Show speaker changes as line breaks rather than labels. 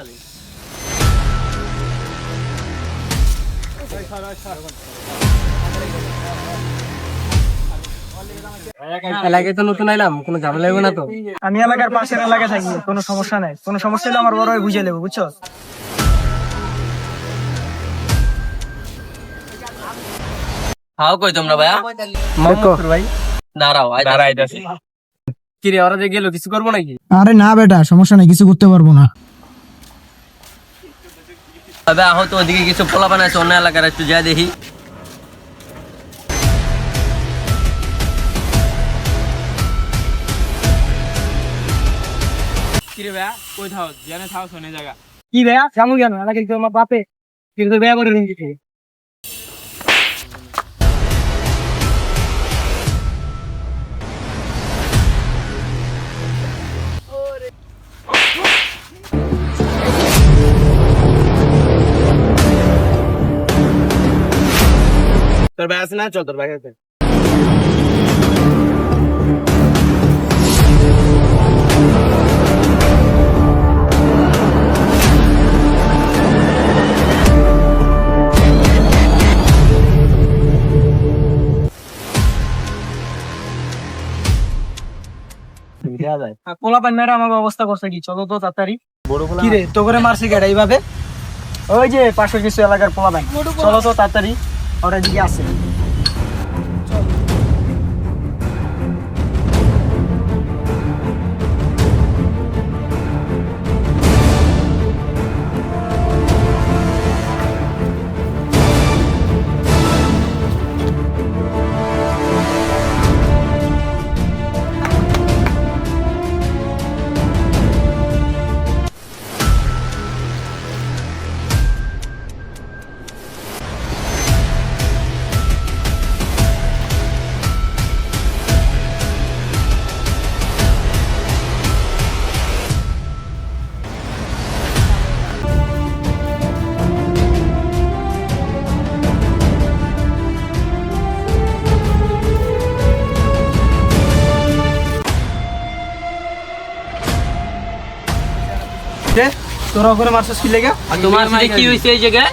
যাবে।
এলাকায় তো নতুন আইলাম, কোনো ঝামেলা লাগবে না তো?
আমি এলাকার পাশের এলাকায় থাকি, কোনো সমস্যা নাই। কোনো সমস্যা হলে আমার বড় ভাই বুঝে নেবো, বুঝছো?
হাও কই তোমরা ভাইয়া?
মোহাম্মদপুর ভাই।
দাঁড়াও আইতাছি।
কি রে, ওরা যে গেল, কিছু করবো নাকি?
আরে না বেটা, সমস্যা নাই, কিছু করতে পারবো না।
তবে আহত ওদিকে কিছু পোলা বানাইছে অন্য এলাকার, একটু যাই দেখি।
কি রে ভাইয়া, কই থাও? জানে থাও শোনে জায়গা।
কি ভাইয়া, জামু কেন? এলাকায় তো আমার বাপে কিন্তু ভাইয়া করে রেঞ্জি থেকে।
তোর ভাই আছে না? চল তোর ভাই আছে।
পোলা পান্নারা আমাকে অবস্থা করছে কি, চলো তো তাড়াতাড়ি। কি রে, তো করে মারছে কেডা এইভাবে? ওই যে পাশে কিছু এলাকার পোলা পান, চলো তো তাড়াতাড়ি, ওরা দিকে আছে। তোরা করে মারছিস কি লেগে?
আর তোমার সাথে কি হয়েছে এই জায়গায়?